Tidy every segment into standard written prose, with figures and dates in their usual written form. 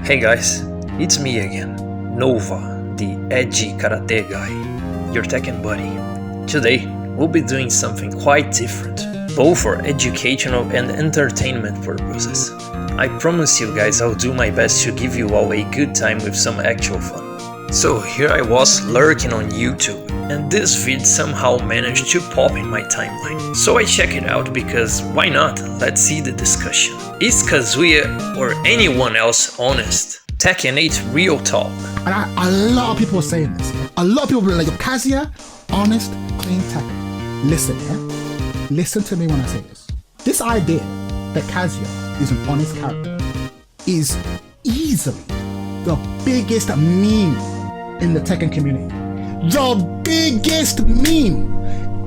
Hey guys, it's me again, Nova, the edgy karate guy, your Tekken buddy. Today, we'll be doing something quite different, both for educational and entertainment purposes. I promise you guys I'll do my best to give you all a good time with some actual fun. So here I was lurking on YouTube, and this vid somehow managed to pop in my timeline. So I check it out because why not? Let's see the discussion. Is Kazuya or anyone else honest? Tekken 8 real talk. And a lot of people are saying this. A lot of people are like, Kazuya, honest, clean Tekken. Listen, yeah? Listen to me when I say this. This idea that Kazuya is an honest character is easily the biggest meme in the Tekken community. The biggest meme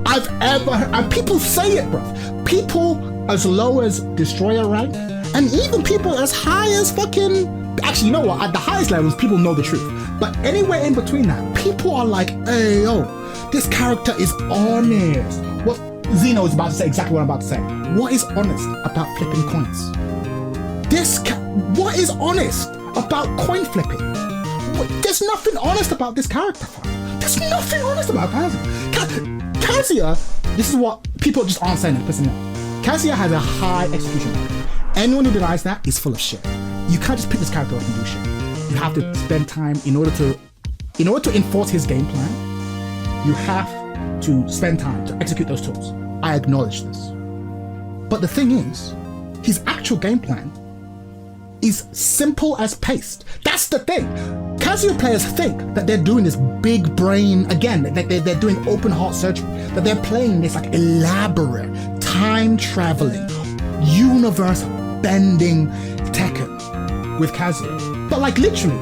I've ever heard. And people say it, bruv. People as low as Destroyer rank, and even people as high as fucking... Actually, you know what? At the highest levels, people know the truth. But anywhere in between that, people are like, hey, yo, this character is honest. What Zeno is about to say exactly what I'm about to say. What is honest about flipping coins? What is honest about coin flipping? There's nothing honest about this character, fam. There's nothing honest about Kazuya. Kazuya, this is what people just aren't saying, pissing me off. Kazuya has a high execution rate. Anyone who denies that is full of shit. You can't just pick this character up and do shit. You have to spend time in order to enforce his game plan. You have to spend time to execute those tools. I acknowledge this. But the thing is, his actual game plan is simple as paste. That's the thing. Kazuya players think that they're doing this big brain, again, that they're doing open heart surgery, that they're playing this like elaborate, time-traveling, universe-bending Tekken with Kazuya. But like literally,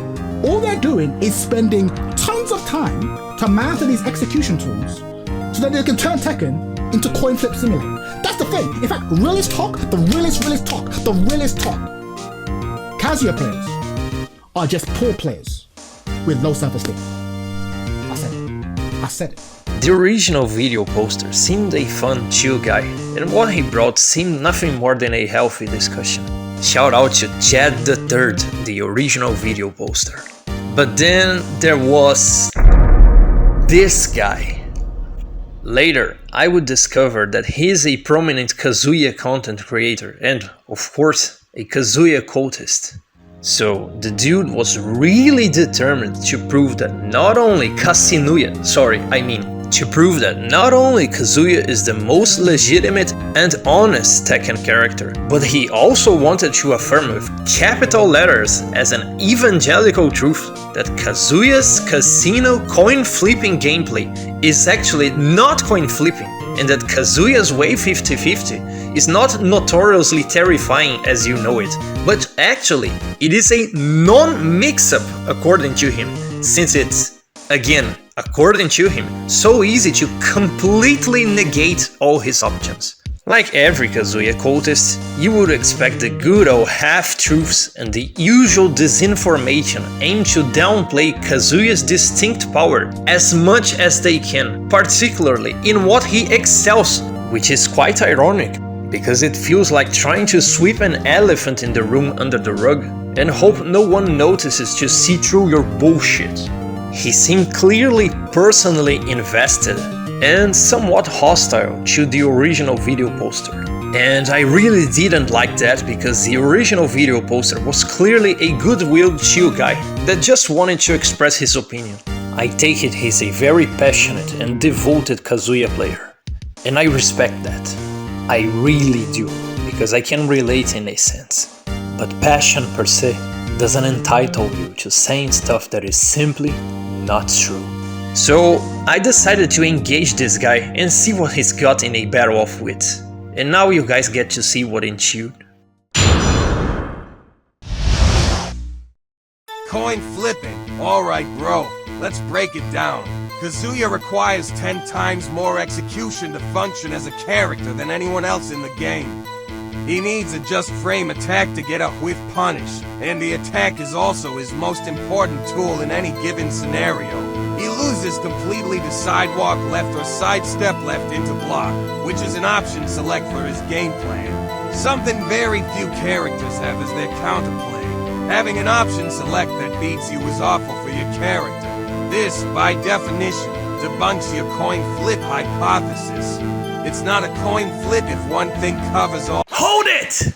all they're doing is spending tons of time to master these execution tools so that they can turn Tekken into coin flip simulator. That's the thing. In fact, realist talk, the realist talk. Kazuya players are just poor players with low self-esteem. I said it. The original video poster seemed a fun, chill guy, and what he brought seemed nothing more than a healthy discussion. Shout out to Chad the Third, the original video poster. But then there was this guy. Later, I would discover that he is a prominent Kazuya content creator and, of course, a Kazuya cultist. So the dude was really determined to prove that not only Kazuya is the most legitimate and honest Tekken character, but he also wanted to affirm with capital letters as an evangelical truth that Kazuya's casino coin flipping gameplay is actually not coin flipping, and that Kazuya's way 50-50 is not notoriously terrifying as you know it, but actually it is a non-mix-up according to him, since it's, again, according to him, so easy to completely negate all his options. Like every Kazuya cultist, you would expect the good old half-truths and the usual disinformation aimed to downplay Kazuya's distinct power as much as they can, particularly in what he excels, which is quite ironic, because it feels like trying to sweep an elephant in the room under the rug and hope no one notices to see through your bullshit. He seemed clearly personally invested and somewhat hostile to the original video poster. And I really didn't like that because the original video poster was clearly a good-willed chill guy that just wanted to express his opinion. I take it he's a very passionate and devoted Kazuya player. And I respect that. I really do, because I can relate in a sense. But passion per se doesn't entitle you to saying stuff that is simply not true. So I decided to engage this guy and see what he's got in a battle of wits. And now you guys get to see what ensued. Coin flipping. Alright bro, let's break it down. Kazuya requires 10 times more execution to function as a character than anyone else in the game. He needs a just frame attack to get a whiff punish, and the attack is also his most important tool in any given scenario. He loses completely to sidewalk left or sidestep left into block, which is an option to select for his game plan. Something very few characters have as their counterplay. Having an option select that beats you is awful for your character. This, by definition, debunks your coin flip hypothesis. It's not a coin flip if one thing covers all. Hold it!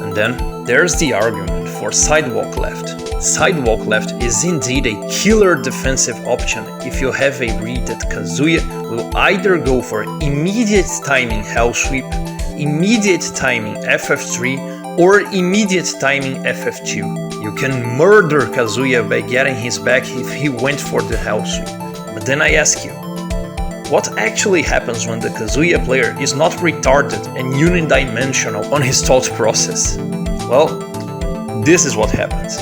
And then there's the argument for sidewalk left. Sidewalk left is indeed a killer defensive option if you have a read that Kazuya will either go for immediate timing Hell Sweep, immediate timing FF3, or immediate timing FF2. You can murder Kazuya by getting his back if he went for the Hell Sweep. But then I ask you, what actually happens when the Kazuya player is not retarded and unidimensional on his thought process? Well, this is what happens.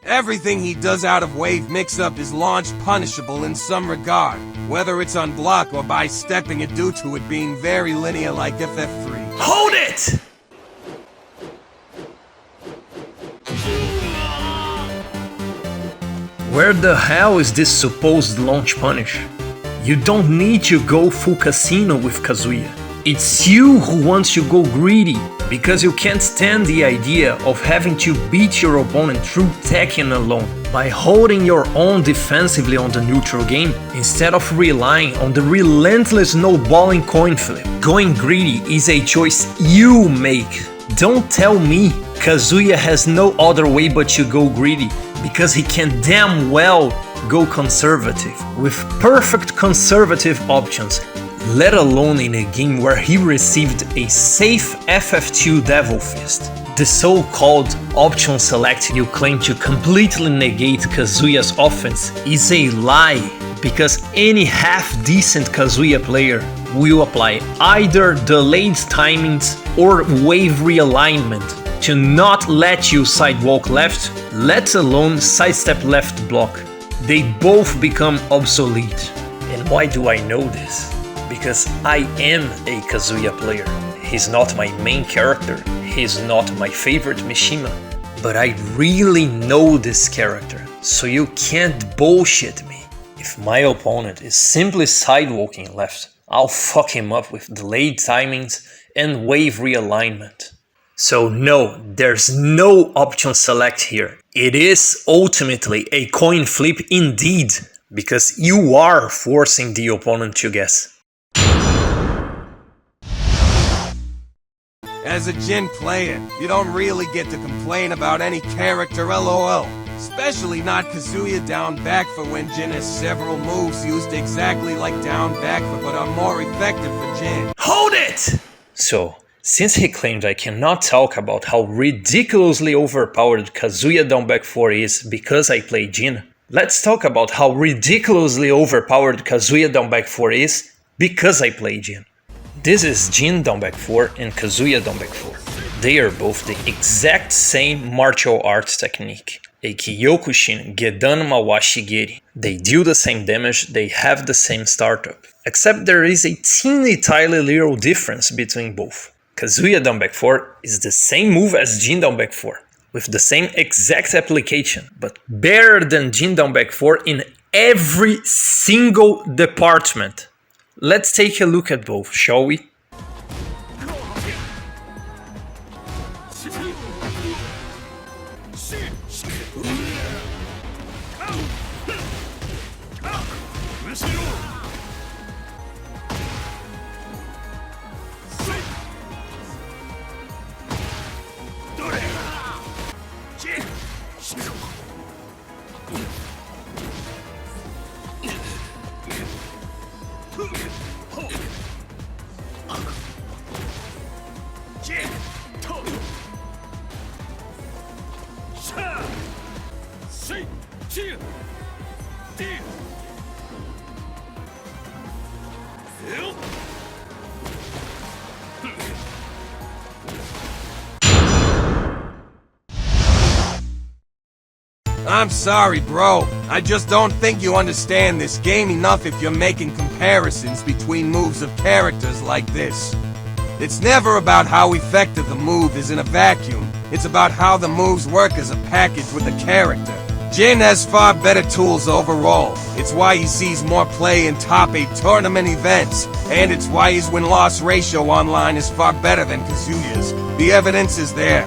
Everything he does out of wave mix-up is launch punishable in some regard, whether it's on block or by stepping it due to it being very linear like FF3. Hold it! Where the hell is this supposed launch punish? You don't need to go full casino with Kazuya. It's you who wants to go greedy, because you can't stand the idea of having to beat your opponent through Tekken alone by holding your own defensively on the neutral game instead of relying on the relentless snowballing coin flip. Going greedy is a choice you make. Don't tell me Kazuya has no other way but to go greedy, because he can damn well go conservative, with perfect conservative options, let alone in a game where he received a safe FF2 Devil Fist. The so-called option select you claim to completely negate Kazuya's offense is a lie, because any half-decent Kazuya player will apply either delayed timings or wave realignment to not let you sidewalk left, let alone sidestep left block. They both become obsolete. And why do I know this? Because I am a Kazuya player. He's not my main character, he's not my favorite Mishima, but I really know this character, so you can't bullshit me. If my opponent is simply sidewalking left, I'll fuck him up with delayed timings and wave realignment. So no, there's no option select here. It is ultimately a coin flip indeed, because you are forcing the opponent to guess. As a Jin player, you don't really get to complain about any character LOL. Especially not Kazuya down back for when Jin has several moves used exactly like down back for but are more effective for Jin. Hold it! So, since he claimed I cannot talk about how ridiculously overpowered Kazuya down back 4 is because I play Jin, let's talk about how ridiculously overpowered Kazuya down back 4 is because I play Jin. This is Jin down back 4 and Kazuya down back 4. They are both the exact same martial arts technique, a Kyokushin Gedan Mawashi Geri. They deal the same damage, they have the same startup, except there is a teeny tiny little difference between both. Kazuya down back 4 is the same move as Jin down back 4, with the same exact application, but better than Jin down back 4 in every single department. Let's take a look at both, shall we? I'm sorry, bro. I just don't think you understand this game enough if you're making comparisons between moves of characters like this. It's never about how effective the move is in a vacuum. It's about how the moves work as a package with the character. Jin has far better tools overall. It's why he sees more play in top 8 tournament events. And it's why his win-loss ratio online is far better than Kazuya's. The evidence is there.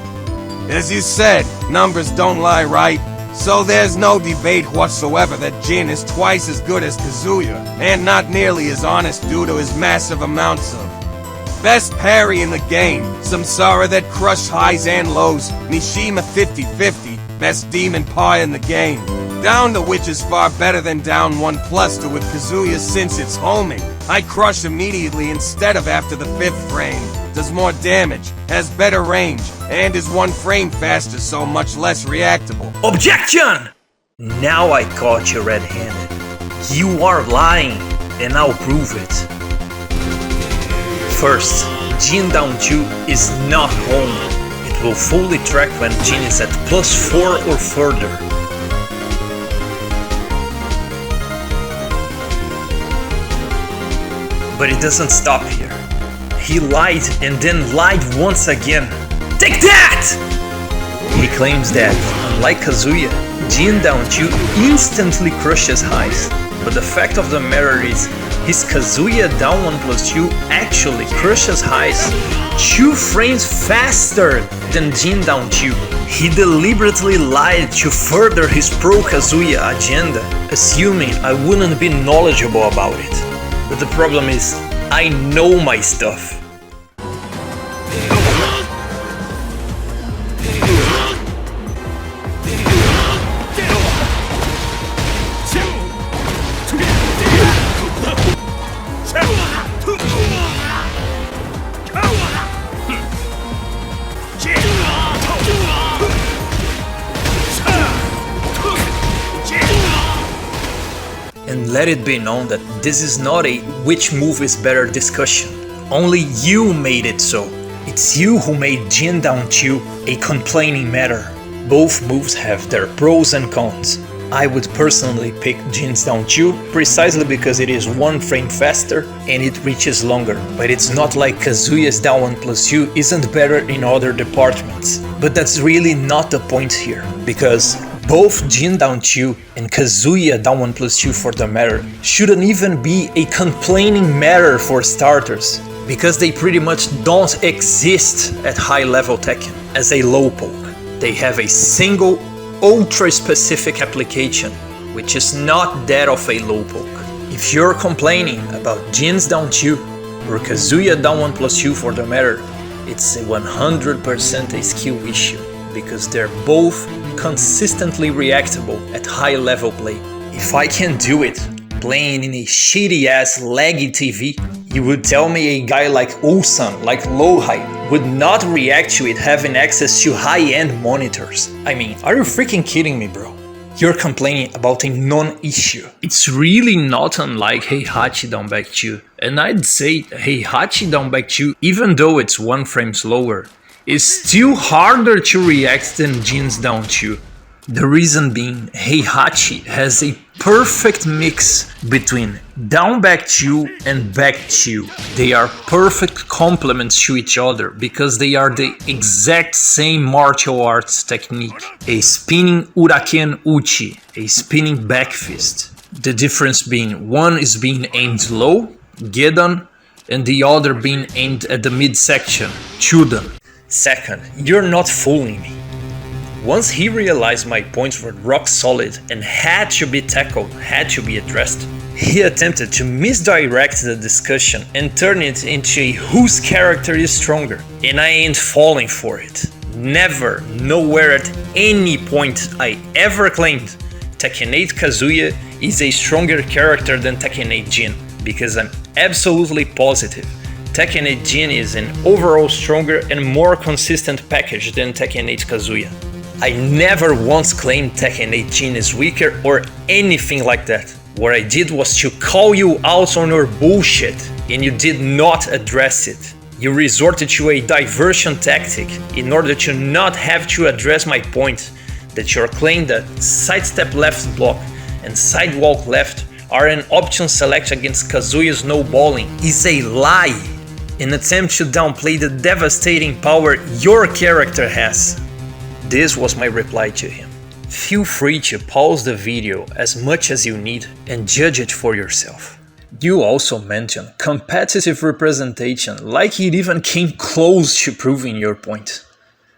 As you said, numbers don't lie, right? So there's no debate whatsoever that Jin is twice as good as Kazuya, and not nearly as honest due to his massive amounts of best parry in the game, Samsara that crushed highs and lows, Mishima 50-50, best demon paw in the game, down to which is far better than down 1+ to with Kazuya since it's homing. I crush immediately instead of after the 5th frame, does more damage, has better range, and is 1 frame faster so much less reactable. Objection! Now I caught you red-handed. You are lying, and I'll prove it. First, Jin down 2 is not homing. It will fully track when Jin is at +4 or further. But it doesn't stop here. He lied and then lied once again. Take that! He claims that, unlike Kazuya, Jin down 2 instantly crushes highs. But the fact of the matter is, his Kazuya down 1+2 actually crushes highs 2 frames faster than Jin down 2. He deliberately lied to further his pro-Kazuya agenda, assuming I wouldn't be knowledgeable about it. But the problem is, I know my stuff. And let it be known that this is not a which move is better discussion. Only you made it so. It's you who made Jin down 2 a complaining matter. Both moves have their pros and cons. I would personally pick Jin's down 2 precisely because it is 1 frame faster and it reaches longer. But it's not like Kazuya's down 1+2 isn't better in other departments. But that's really not the point here, because both Jin down 2 and Kazuya down 1+2 for the matter shouldn't even be a complaining matter for starters, because they pretty much don't exist at high level Tekken as a low poke. They have a single ultra specific application, which is not that of a low poke. If you're complaining about Jin's down 2 or Kazuya down 1+2 for the matter, it's a 100% a skill issue, because they're both consistently reactable at high level play. If I can do it playing in a shitty ass laggy TV, you would tell me a guy like Ulsan, like Lowhigh, would not react to it having access to high-end monitors. I mean, are you freaking kidding me, bro? You're complaining about a non-issue. It's really not unlike Heihachi down back 2, and I'd say Heihachi down back 2, even though it's 1 frame slower, is still harder to react than Jin's down 2. The reason being, Heihachi has a perfect mix between down back 2 and back 2. They are perfect complements to each other because they are the exact same martial arts technique. A spinning Uraken Uchi, a spinning back fist. The difference being one is being aimed low, Gedan, and the other being aimed at the midsection, Chudan. Second, you're not fooling me. Once he realized my points were rock solid and had to be tackled, had to be addressed, he attempted to misdirect the discussion and turn it into a whose character is stronger. And I ain't falling for it. Never, nowhere at any point I ever claimed Tekken 8 Kazuya is a stronger character than Tekken 8 Jin, because I'm absolutely positive Tekken 8 Jin is an overall stronger and more consistent package than Tekken 8 Kazuya. I never once claimed Tekken 8 Jin is weaker or anything like that. What I did was to call you out on your bullshit, and you did not address it. You resorted to a diversion tactic in order to not have to address my point that your claim that sidestep left block and sidewalk left are an option select against Kazuya's no-balling is a lie, an attempt to downplay the devastating power your character has. This was my reply to him. Feel free to pause the video as much as you need and judge it for yourself. You also mentioned competitive representation like it even came close to proving your point.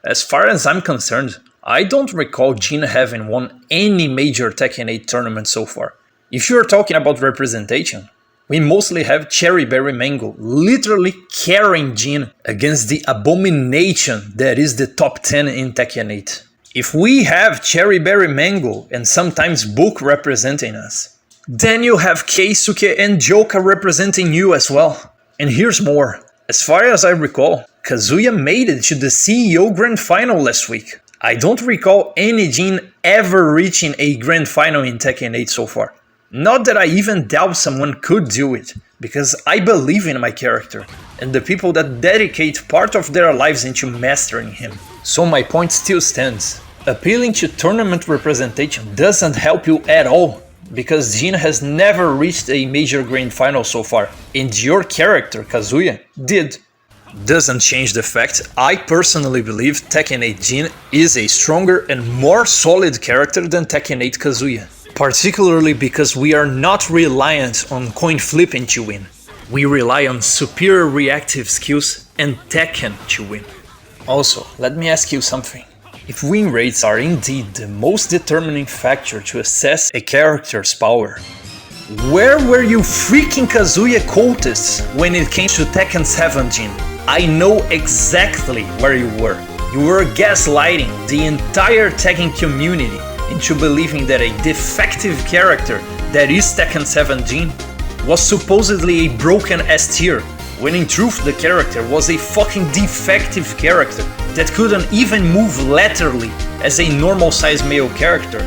As far as I'm concerned, I don't recall Jin having won any major Tekken 8 tournament so far. If you're talking about representation, we mostly have Cherry Berry Mango literally carrying Jin against the abomination that is the top 10 in Tekken 8. If we have Cherry Berry Mango and sometimes Book representing us, then you have Keisuke and Joka representing you as well. And here's more. As far as I recall, Kazuya made it to the CEO Grand Final last week. I don't recall any Jin ever reaching a Grand Final in Tekken 8 so far. Not that I even doubt someone could do it, because I believe in my character and the people that dedicate part of their lives into mastering him. So my point still stands. Appealing to tournament representation doesn't help you at all, because Jin has never reached a major grand final so far, and your character, Kazuya, did. Doesn't change the fact I personally believe Tekken 8 Jin is a stronger and more solid character than Tekken 8 Kazuya. Particularly because we are not reliant on coin flipping to win. We rely on superior reactive skills and Tekken to win. Also, let me ask you something. If win rates are indeed the most determining factor to assess a character's power, where were you freaking Kazuya Cultists when it came to Tekken 7 Jin? I know exactly where you were. You were gaslighting the entire Tekken community into believing that a defective character that is Tekken 7 Jin was supposedly a broken S tier, when in truth the character was a fucking defective character that couldn't even move laterally as a normal sized male character,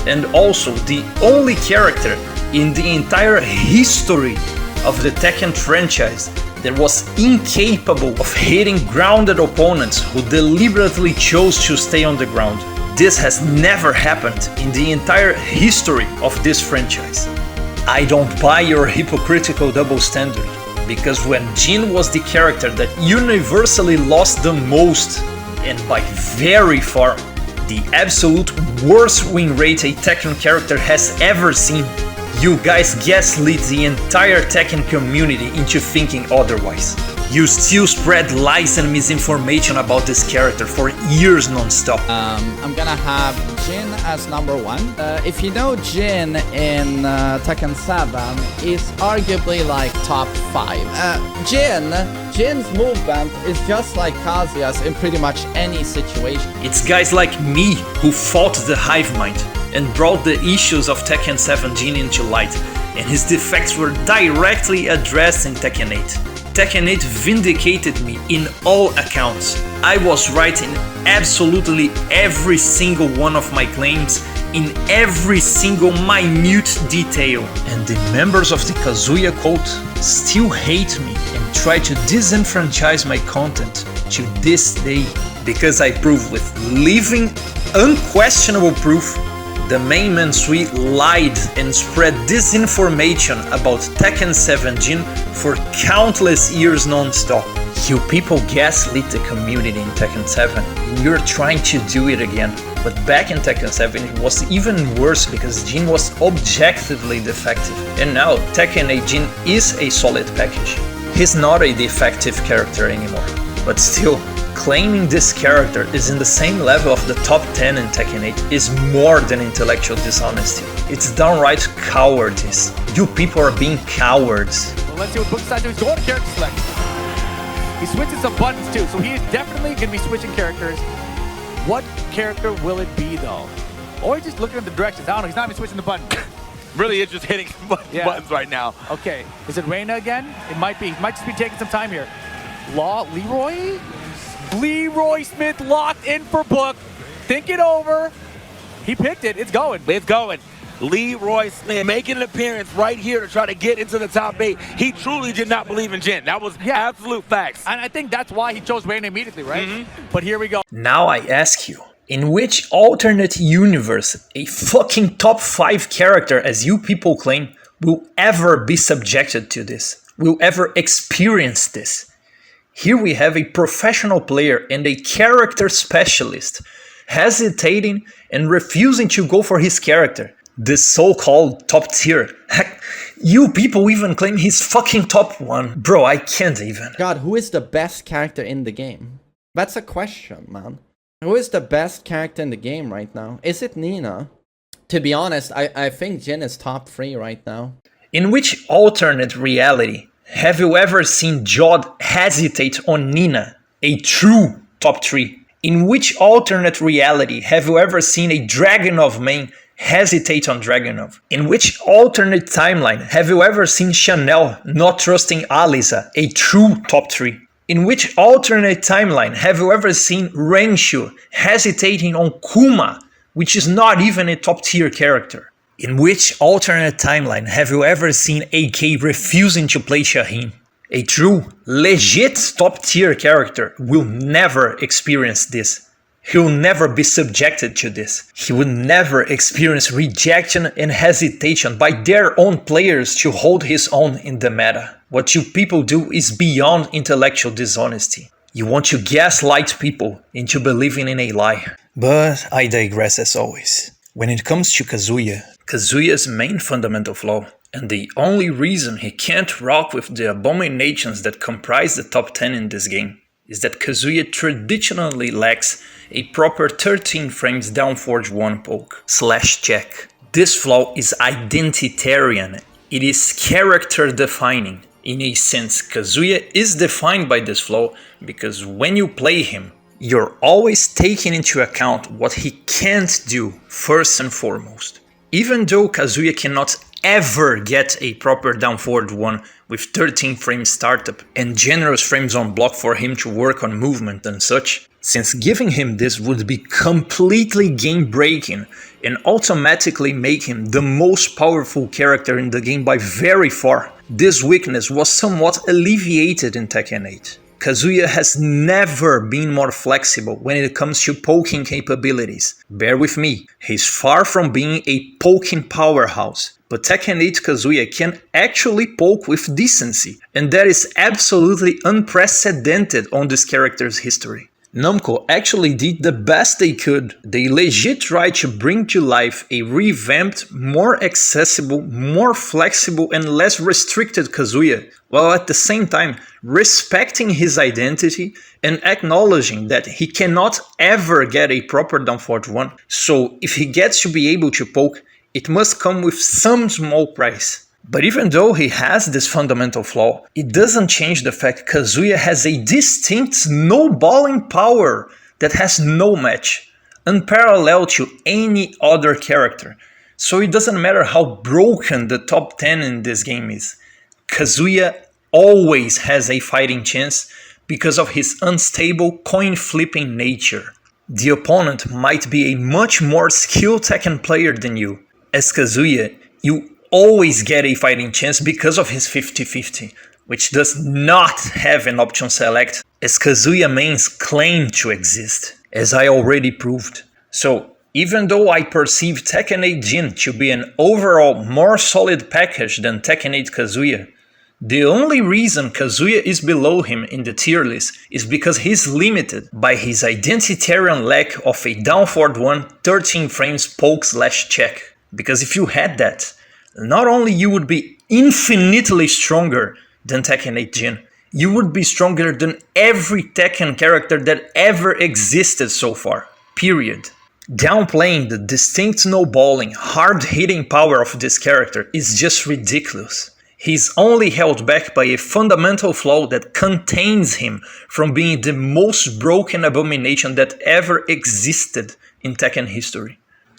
and also the only character in the entire history of the Tekken franchise that was incapable of hitting grounded opponents who deliberately chose to stay on the ground. This has never happened in the entire history of this franchise. I don't buy your hypocritical double standard, because when Jin was the character that universally lost the most, and by very far, the absolute worst win rate a Tekken character has ever seen, you guys gaslit the entire Tekken community into thinking otherwise. You still spread lies and misinformation about this character for years non-stop. I'm gonna have Jin as number 1. If you know Jin in Tekken 7 is arguably like top 5. Jin's movement is just like Kazuya's in pretty much any situation. It's guys like me who fought the hive mind and brought the issues of Tekken 7 Jin into light, and his defects were directly addressed in Tekken 8. Tekken 8 vindicated me in all accounts. I was right in absolutely every single one of my claims, in every single minute detail. And the members of the Kazuya cult still hate me and try to disenfranchise my content to this day, because I prove with living, unquestionable proof the main man Sui lied and spread disinformation about Tekken 7 Jin for countless years non-stop. You people gaslit the community in Tekken 7, and you're trying to do it again. But back in Tekken 7 it was even worse because Jin was objectively defective. And now Tekken 8 Jin is a solid package. He's not a defective character anymore. But still, claiming this character is in the same level of the top 10 in Tekken 8 is more than intellectual dishonesty. It's downright cowardice. You people are being cowards. Well, let's see what Book's decided to do. He's going to character select. He's switching some buttons too, so he is definitely going to be switching characters. What character will it be though? Or he's just looking at the directions. I don't know, he's not even switching the button. Really is just hitting buttons right now. Okay, is it Reina again? It might be. He might just be taking some time here. Leroy? Leroy Smith locked in for Book. Think it over. He picked it. It's going. It's going. Leroy Slim making an appearance right here to try to get into the top 8. He truly did not believe in Jin. That was absolute facts. And I think that's why he chose Rain immediately, right? But here we go. Now I ask you, in which alternate universe a fucking top 5 character, as you people claim, will ever be subjected to this? Will ever experience this? Here we have a professional player and a character specialist hesitating and refusing to go for his character. The so-called top tier. Heck, you people even claim he's fucking top 1. Bro, I can't even. God, who is the best character in the game? That's a question, man. Who is the best character in the game right now? Is it Nina? To be honest, I think Jin is top 3 right now. In which alternate reality have you ever seen Jod hesitate on Nina, a true top 3? In which alternate reality have you ever seen a Dragunov main hesitate on Dragunov? In which alternate timeline have you ever seen Chanel not trusting Alisa, a true top 3? In which alternate timeline have you ever seen Renshu hesitating on Kuma, which is not even a top tier character? In which alternate timeline have you ever seen AK refusing to play Shaheen? A true, legit top tier character will never experience this. He will never be subjected to this. He will never experience rejection and hesitation by their own players to hold his own in the meta. What you people do is beyond intellectual dishonesty. You want to gaslight people into believing in a lie. But I digress as always. When it comes to Kazuya, Kazuya's main fundamental flaw, and the only reason he can't rock with the abominations that comprise the top 10 in this game, is that Kazuya traditionally lacks a proper 13 frames downforge 1 poke / check. This flaw is identitarian, it is character defining. In a sense, Kazuya is defined by this flaw because when you play him, you're always taking into account what he can't do first and foremost. Even though Kazuya cannot ever get a proper downforward 1 with 13 frames startup and generous frames on block for him to work on movement and such, since giving him this would be completely game breaking and automatically make him the most powerful character in the game by very far, this weakness was somewhat alleviated in Tekken 8. Kazuya has never been more flexible when it comes to poking capabilities. Bear with me, he's far from being a poking powerhouse, but Tekken 8 Kazuya can actually poke with decency, and that is absolutely unprecedented on this character's history. Namco actually did the best they could. They legit tried to bring to life a revamped, more accessible, more flexible and less restricted Kazuya, while at the same time respecting his identity and acknowledging that he cannot ever get a proper downforge 1, so if he gets to be able to poke, it must come with some small price. But even though he has this fundamental flaw, it doesn't change the fact Kazuya has a distinct snowballing power that has no match, unparalleled to any other character. So it doesn't matter how broken the top 10 in this game is, Kazuya always has a fighting chance because of his unstable coin-flipping nature. The opponent might be a much more skilled Tekken player than you. As Kazuya, you always get a fighting chance because of his 50-50, which does not have an option select, as Kazuya mains claim to exist, as I already proved. So, even though I perceive Tekken 8 Jin to be an overall more solid package than Tekken 8 Kazuya, the only reason Kazuya is below him in the tier list is because he's limited by his identitarian lack of a downforward 1 13 frames poke/check. Because if you had that, not only you would be infinitely stronger than Tekken 8 Jin, you would be stronger than every Tekken character that ever existed so far. Period. Downplaying the distinct snowballing, hard-hitting power of this character is just ridiculous. He's only held back by a fundamental flaw that contains him from being the most broken abomination that ever existed in Tekken history.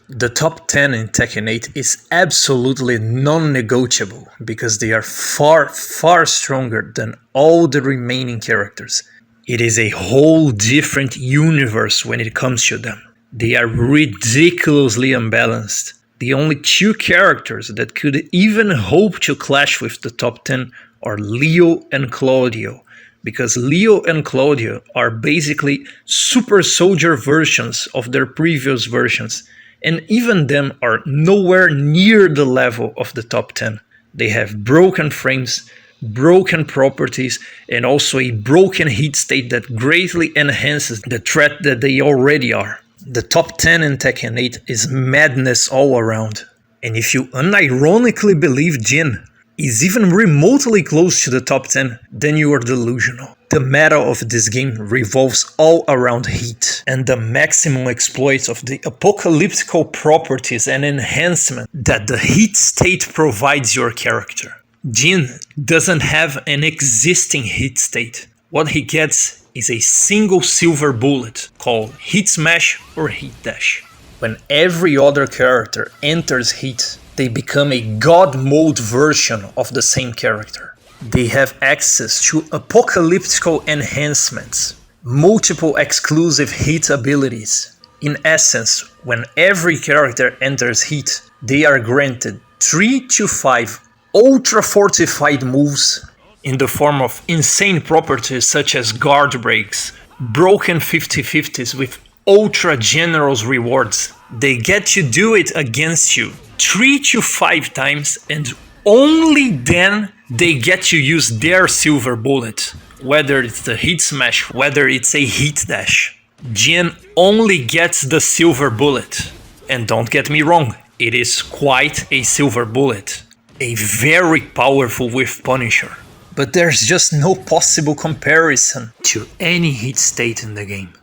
The top 10 in Tekken 8 is absolutely non-negotiable because they are far, far stronger than all the remaining characters. It is a whole different universe when it comes to them. They are ridiculously unbalanced. The only two characters that could even hope to clash with the top 10 are Leo and Claudio, because Leo and Claudio are basically super soldier versions of their previous versions, and even them are nowhere near the level of the top 10. They have broken frames, broken properties, and also a broken hit state that greatly enhances the threat that they already are. The top 10 in Tekken 8 is madness all around. And if you unironically believe Jin is even remotely close to the top 10, then you are delusional. The meta of this game revolves all around heat, and the maximum exploits of the apocalyptical properties and enhancement that the heat state provides your character. Jin doesn't have an existing hit state. What he gets is a single silver bullet called Hit Smash or Hit Dash. When every other character enters Heat, they become a God mode version of the same character. They have access to apocalyptical enhancements, multiple exclusive Heat abilities. In essence, when every character enters Heat, they are granted 3 to 5 ultra fortified moves in the form of insane properties such as guard breaks, broken 50-50s with ultra generous rewards. They get to do it against you 3 to 5 times, and only then they get to use their silver bullet, whether it's the hit smash, whether it's a hit dash. Jin only gets the silver bullet, and don't get me wrong, it is quite a silver bullet, a very powerful whiff punisher. But there's just no possible comparison to any hit state in the game.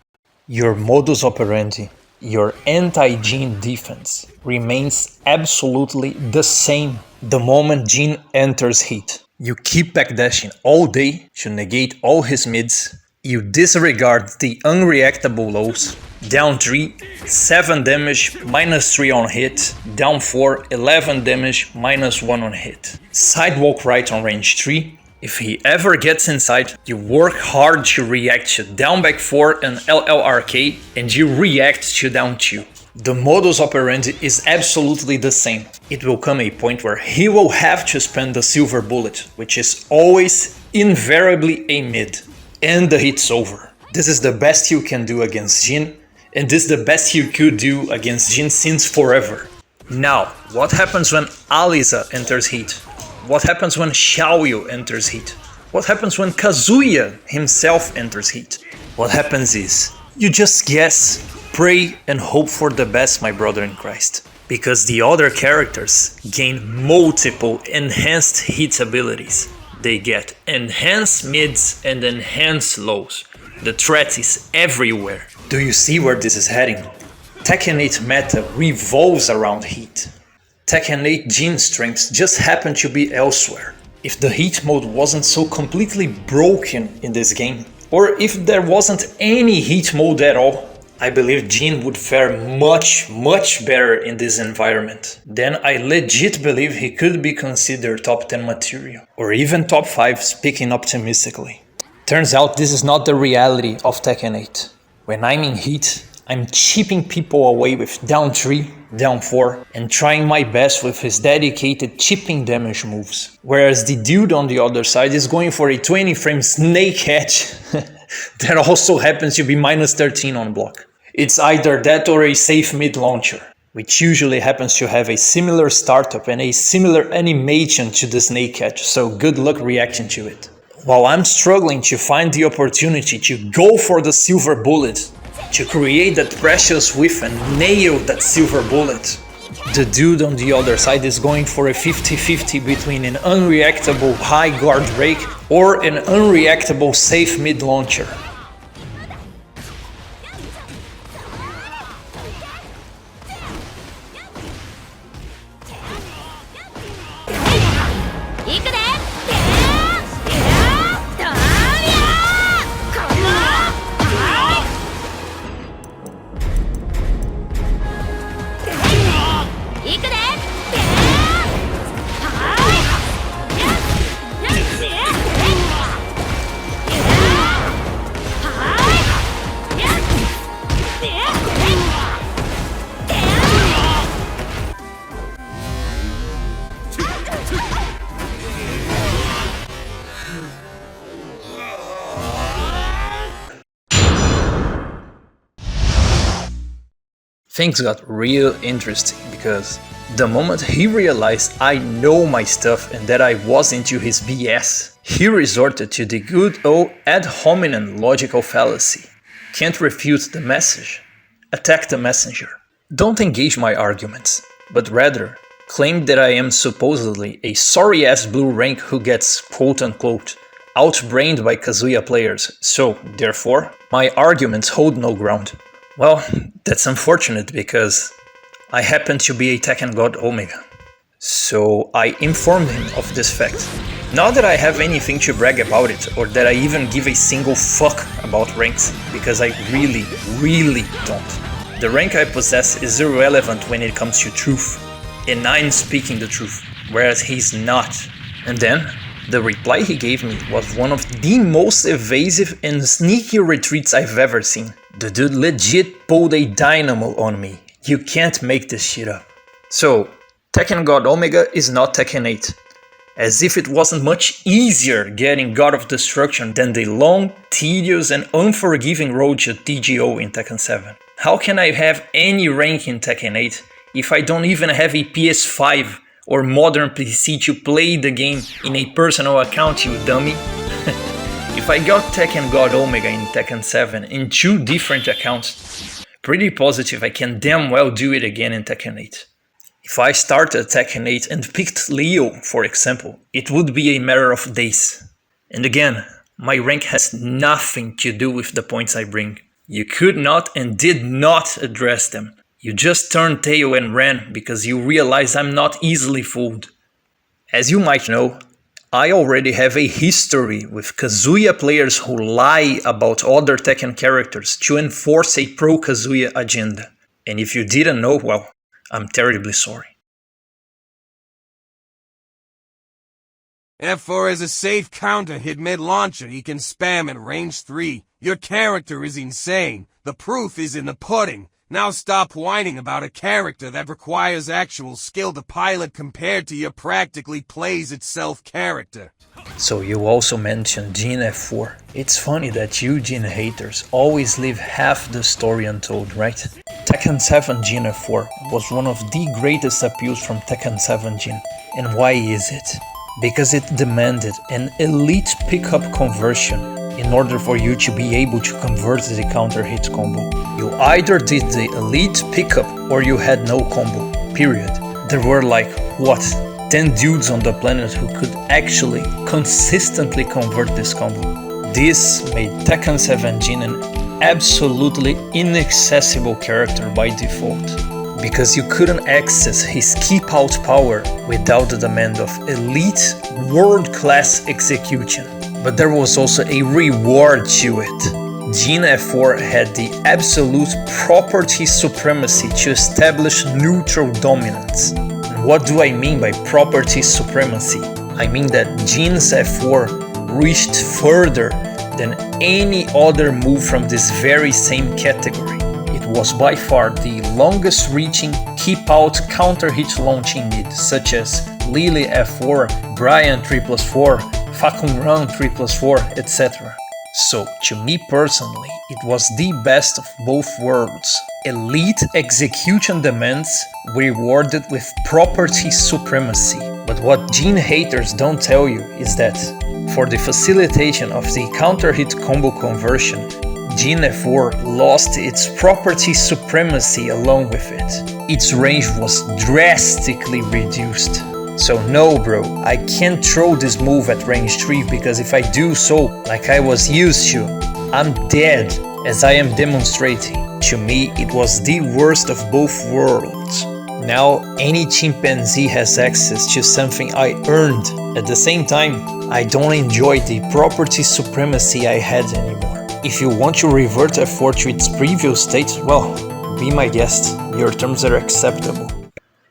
Your modus operandi, your anti-Jin defense, remains absolutely the same the moment Jin enters Heat. You keep backdashing all day to negate all his mids, you disregard the unreactable lows, down 3, 7 damage, minus 3 on hit, down 4, 11 damage, minus 1 on hit. Sidewalk right on range 3, if he ever gets inside, you work hard to react to down back 4 and LLRK, and you react to down 2. The modus operandi is absolutely the same. It will come a point where he will have to spend the silver bullet, which is always invariably a mid, and the hit's over. This is the best you can do against Jin, and this is the best you could do against Jin since forever. Now, what happens when Alisa enters Heat? What happens when Xiaoyu enters Heat? What happens when Kazuya himself enters Heat? What happens is, you just guess, pray and hope for the best, my brother in Christ. Because the other characters gain multiple enhanced hit abilities. They get enhanced mids and enhanced lows. The threat is everywhere. Do you see where this is heading? Tekken 8 meta revolves around Heat. Tekken 8 Jin strengths just happen to be elsewhere. If the Heat mode wasn't so completely broken in this game, or if there wasn't any Heat mode at all, I believe Jin would fare much better in this environment. Then I legit believe he could be considered top 10 material, or even top 5 speaking optimistically. Turns out this is not the reality of Tekken 8. When I'm in Heat, I'm chipping people away with down 3, down 4, and trying my best with his dedicated chipping damage moves. Whereas the dude on the other side is going for a 20 frame snake hedge that also happens to be minus 13 on block. It's either that or a safe mid launcher, which usually happens to have a similar startup and a similar animation to the snake hedge, so good luck reacting to it. While I'm struggling to find the opportunity to go for the silver bullet, to create that precious whiff and nail that silver bullet, the dude on the other side is going for a 50-50 between an unreactable high guard break or an unreactable safe mid launcher. things got real interesting because the moment he realized I know my stuff and that I was into his BS, he resorted to the good old ad hominem logical fallacy. Can't refute the message? Attack the messenger. Don't engage my arguments, but rather claim that I am supposedly a sorry-ass blue rank who gets quote-unquote outbrained by Kazuya players, so therefore my arguments hold no ground. Well, that's unfortunate because I happen to be a Tekken God Omega. So I informed him of this fact. Not that I have anything to brag about it, or that I even give a single fuck about ranks, because I really don't. The rank I possess is irrelevant when it comes to truth, and I'm speaking the truth, whereas he's not. And then, the reply he gave me was one of the most evasive and sneaky retreats I've ever seen. The dude legit pulled a Dynamo on me. You can't make this shit up. So, Tekken God Omega is not Tekken 8. As if it wasn't much easier getting God of Destruction than the long, tedious and unforgiving road to TGO in Tekken 7. How can I have any rank in Tekken 8 if I don't even have a PS5 or modern PC to play the game in a personal account, you dummy? If I got Tekken God Omega in Tekken 7 in 2 different accounts, pretty positive I can damn well do it again in Tekken 8. If I started Tekken 8 and picked Leo, for example, it would be a matter of days. And again, my rank has nothing to do with the points I bring. You could not and did not address them. You just turned tail and ran because you realize I'm not easily fooled. As you might know, I already have a history with Kazuya players who lie about other Tekken characters to enforce a pro-Kazuya agenda. And if you didn't know, well, I'm terribly sorry. F4 is a safe counter hit mid-launcher he can spam at range 3. Your character is insane. The proof is in the pudding. Now stop whining about a character that requires actual skill to pilot compared to your practically plays itself character. So you also mentioned Jin F4. It's funny that you Jin haters always leave half the story untold, right? Tekken 7 Jin F4 was one of the greatest appeals from Tekken 7 Jin. And why is it? Because it demanded an elite pickup conversion in order for you to be able to convert the counter hit combo. You either did the elite pickup or you had no combo, period. There were like, what, 10 dudes on the planet who could actually consistently convert this combo. This made Tekken 7 Jin an absolutely inaccessible character by default, because you couldn't access his keep out power without the demand of elite, world-class execution. But there was also a reward to it. Jin F4 had the absolute property supremacy to establish neutral dominance. And what do I mean by property supremacy? I mean that Jin's F4 reached further than any other move from this very same category. It was by far the longest reaching keep out counter hit launching mid, such as Lily F4, Brian 3+4, Fakun Run 3+4, etc. So, to me personally, it was the best of both worlds. Elite execution demands rewarded with property supremacy. But what Jin haters don't tell you is that, for the facilitation of the counter hit combo conversion, Jin F4 lost its property supremacy along with it. Its range was drastically reduced. So no bro, I can't throw this move at range 3 because if I do so, like I was used to, I'm dead, as I am demonstrating. To me, it was the worst of both worlds. Now, any chimpanzee has access to something I earned. At the same time, I don't enjoy the property supremacy I had anymore. If you want to revert F4 to its previous state, well, be my guest, your terms are acceptable.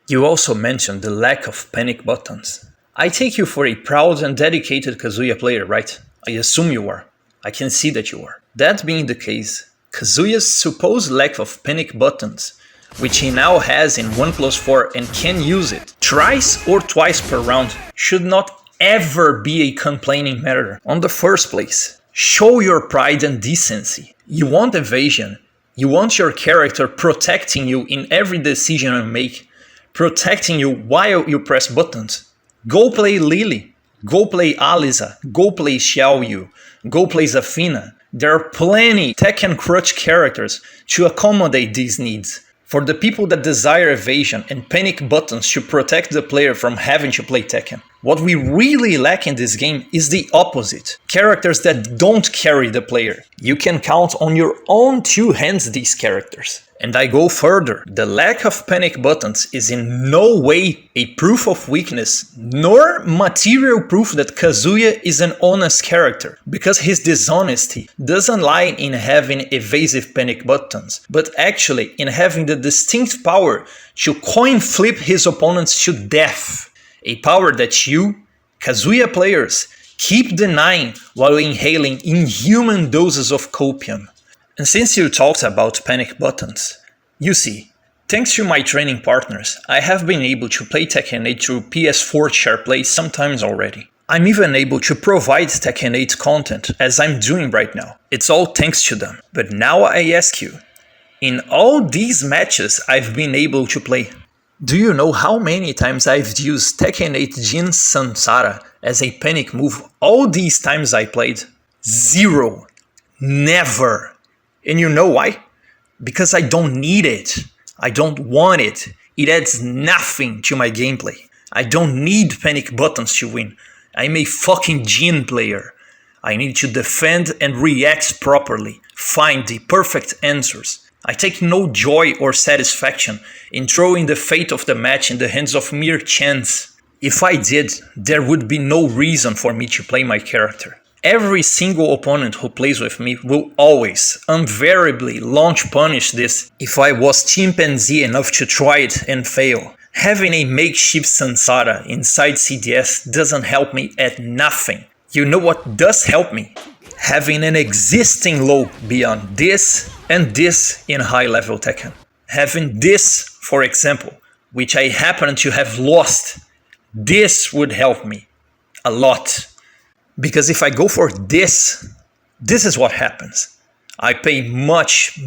You also mentioned the lack of panic buttons. I take you for a proud and dedicated Kazuya player, right? I assume you are. I can see that you are. That being the case, Kazuya's supposed lack of panic buttons, which he now has in 1+4 and can use it thrice or twice per round, should not ever be a complaining matter. On the first place, show your pride and decency. You want evasion? You want your character protecting you in every decision you make, protecting you while you press buttons. Go play Lily, go play Alisa, go play Xiaoyu, go play Zafina. There are plenty Tekken Crutch characters to accommodate these needs. For the people that desire evasion and panic buttons to protect the player from having to play Tekken. What we really lack in this game is the opposite. Characters that don't carry the player. You can count on your own two hands these characters. And I go further. The lack of panic buttons is in no way a proof of weakness, nor material proof that Kazuya is an honest character, because his dishonesty doesn't lie in having evasive panic buttons, but actually in having the distinct power to coin flip his opponents to death. A power that you, Kazuya players, keep denying while inhaling inhuman doses of copium. And since you talked about panic buttons, you see, thanks to my training partners, I have been able to play Tekken 8 through PS4 SharePlay sometimes already. I'm even able to provide Tekken 8 content as I'm doing right now. It's all thanks to them. But now I ask you, in all these matches I've been able to play, do you know how many times I've used Tekken 8 Jin Samsara as a panic move all these times I played? 0. Never. And you know why? Because I don't need it. I don't want it. It adds nothing to my gameplay. I don't need panic buttons to win. I'm a fucking Jin player. I need to defend and react properly. Find the perfect answers. I take no joy or satisfaction in throwing the fate of the match in the hands of mere chance. If I did, there would be no reason for me to play my character. Every single opponent who plays with me will always, invariably launch punish this if I was chimpanzee enough to try it and fail. Having a makeshift Sansara inside CDS doesn't help me at nothing. You know what does help me? Having an existing low beyond this and this in high level Tekken. Having this, for example, which I happen to have lost, this would help me a lot. Because if I go for this is what happens. I pay much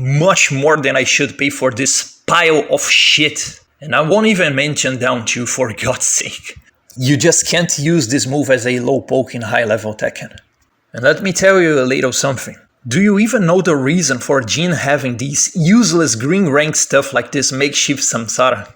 more than I should pay for this pile of shit. And I won't even mention down 2 for God's sake. You just can't use this move as a low poke in high level Tekken. And let me tell you a little something. Do you even know the reason for Jin having these useless green rank stuff like this makeshift Samsara?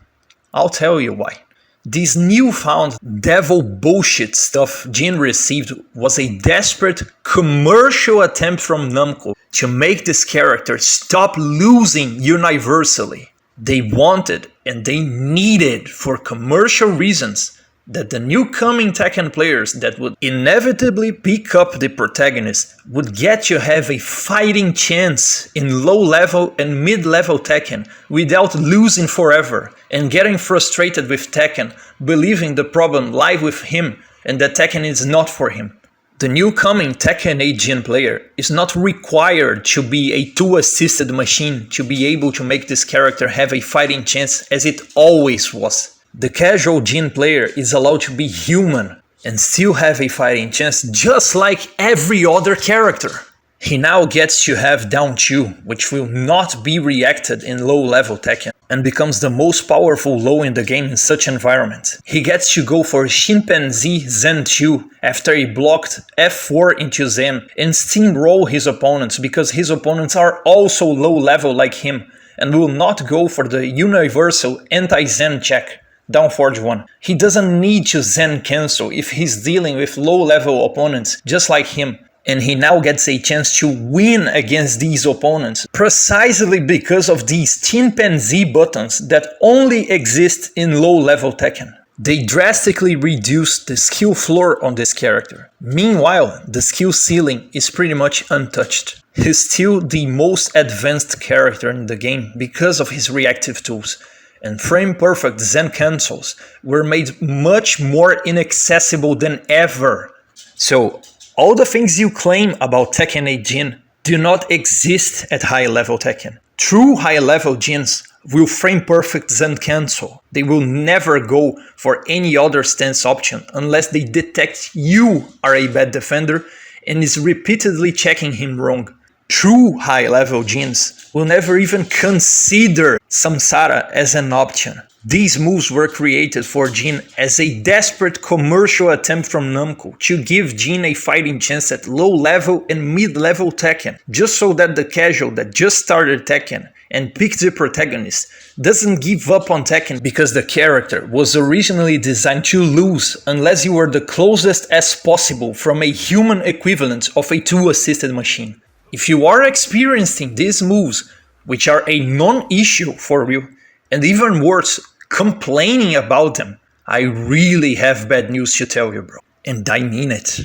I'll tell you why. This newfound devil bullshit stuff Jin received was a desperate commercial attempt from Namco to make this character stop losing universally. They wanted and they needed, for commercial reasons, that the new coming Tekken players that would inevitably pick up the protagonist would get to have a fighting chance in low level and mid level Tekken without losing forever and getting frustrated with Tekken, believing the problem lies with him and that Tekken is not for him. The new coming Tekken 8 Jin player is not required to be a 2-assisted machine to be able to make this character have a fighting chance as it always was. The casual Jin player is allowed to be human and still have a fighting chance just like every other character. He now gets to have down 2, which will not be reacted in low level Tekken, and becomes the most powerful low in the game in such environment. He gets to go for Chimpanzee Zen 2 after he blocked F4 into Zen and steamroll his opponents because his opponents are also low level like him and will not go for the universal anti-Zen check. Downforge 1. He doesn't need to Zen cancel if he's dealing with low level opponents just like him, and he now gets a chance to win against these opponents precisely because of these chimpanzee buttons that only exist in low level Tekken. They drastically reduce the skill floor on this character. Meanwhile, the skill ceiling is pretty much untouched. He's still the most advanced character in the game because of his reactive tools. And frame-perfect Zen cancels were made much more inaccessible than ever. So, all the things you claim about Tekken 8 Jin do not exist at high-level Tekken. True high-level Jins will frame-perfect Zen cancel. They will never go for any other stance option unless they detect you are a bad defender and is repeatedly checking him wrong. True high-level Jins will never even consider Samsara as an option. These moves were created for Jin as a desperate commercial attempt from Namco to give Jin a fighting chance at low-level and mid-level Tekken, just so that the casual that just started Tekken and picked the protagonist doesn't give up on Tekken because the character was originally designed to lose unless you were the closest as possible from a human equivalent of a tool-assisted machine. If you are experiencing these moves, which are a non-issue for you, and even worse, complaining about them, I really have bad news to tell you, bro. And I mean it.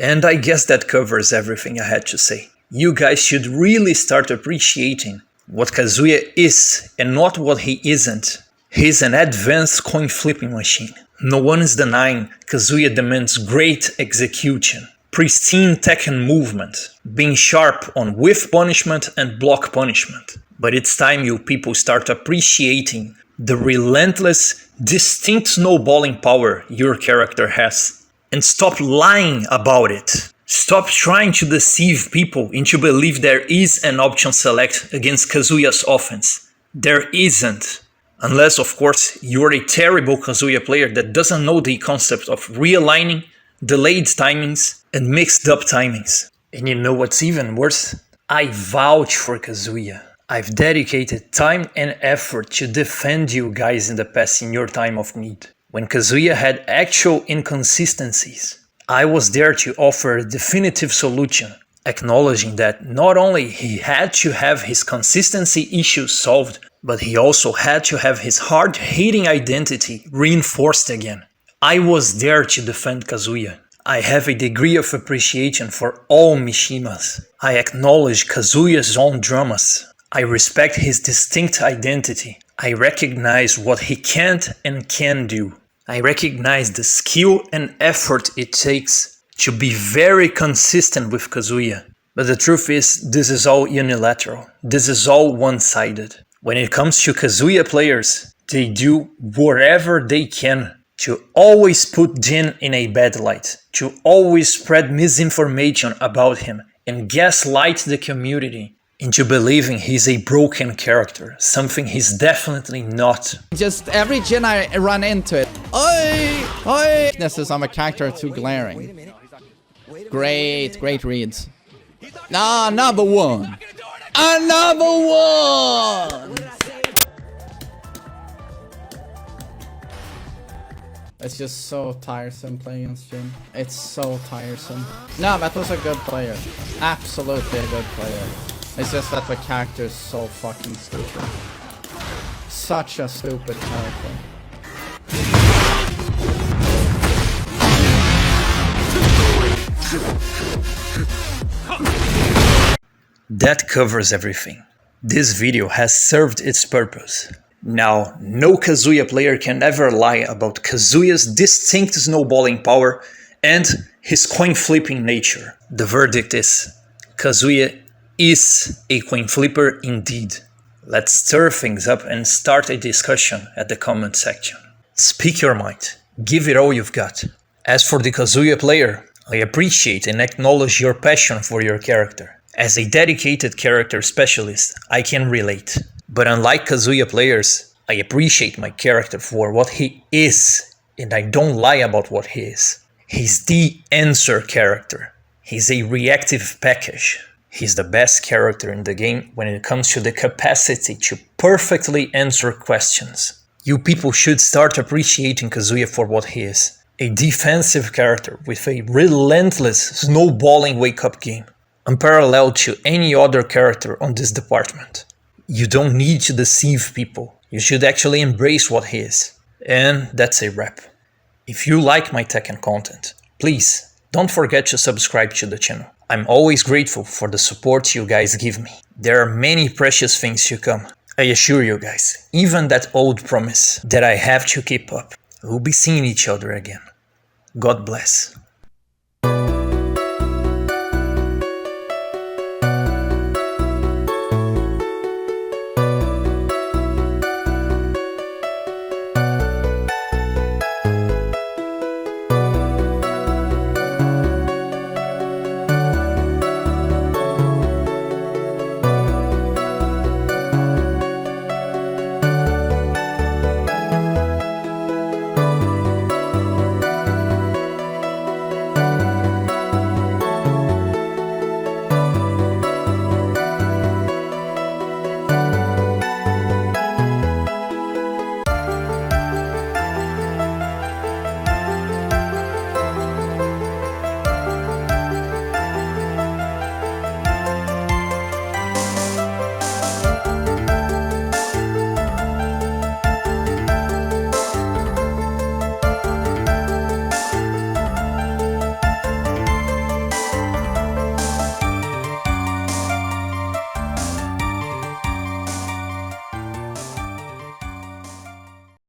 And I guess that covers everything I had to say. You guys should really start appreciating what Kazuya is and not what he isn't. He's an advanced coin flipping machine. No one is denying Kazuya demands great execution, pristine Tekken movement, being sharp on whiff punishment and block punishment. But it's time you people start appreciating the relentless, distinct snowballing power your character has. And stop lying about it. Stop trying to deceive people into believe there is an option select against Kazuya's offense. There isn't. Unless, of course, you're a terrible Kazuya player that doesn't know the concept of realigning, delayed timings, and mixed up timings. And you know what's even worse? I vouch for Kazuya. I've dedicated time and effort to defend you guys in the past in your time of need. When Kazuya had actual inconsistencies, I was there to offer a definitive solution, acknowledging that not only he had to have his consistency issues solved, but he also had to have his hard-hitting identity reinforced again. I was there to defend Kazuya. I have a degree of appreciation for all Mishimas. I acknowledge Kazuya's own dramas. I respect his distinct identity. I recognize what he can't and can do. I recognize the skill and effort it takes to be very consistent with Kazuya. But the truth is, this is all unilateral. This is all one-sided. When it comes to Kazuya players, they do whatever they can to always put Jin in a bad light, to always spread misinformation about him and gaslight the community into believing he's a broken character, something he's definitely not. Just every Jin I run into it. Oi! This is I'm a character too glaring. Great reads. Nah, number one. Another one! It's just so tiresome playing against Jin. It's so tiresome. No, that was a good player. Absolutely a good player. It's just that the character is so fucking stupid. Such a stupid character. That covers everything. This video has served its purpose. Now, no Kazuya player can ever lie about Kazuya's distinct snowballing power and his coin flipping nature. The verdict is, Kazuya is a coin flipper indeed. Let's stir things up and start a discussion at the comment section. Speak your mind, give it all you've got. As for the Kazuya player, I appreciate and acknowledge your passion for your character. As a dedicated character specialist, I can relate. But unlike Kazuya players, I appreciate my character for what he is, and I don't lie about what he is. He's the answer character. He's a reactive package. He's the best character in the game when it comes to the capacity to perfectly answer questions. You people should start appreciating Kazuya for what he is. A defensive character with a relentless snowballing wake-up game, unparalleled to any other character on this department. You don't need to deceive people, you should actually embrace what he is. And that's a wrap. If you like my Tekken content, please don't forget to subscribe to the channel. I'm always grateful for the support you guys give me. There are many precious things to come. I assure you guys, even that old promise that I have to keep up. We'll be seeing each other again. God bless.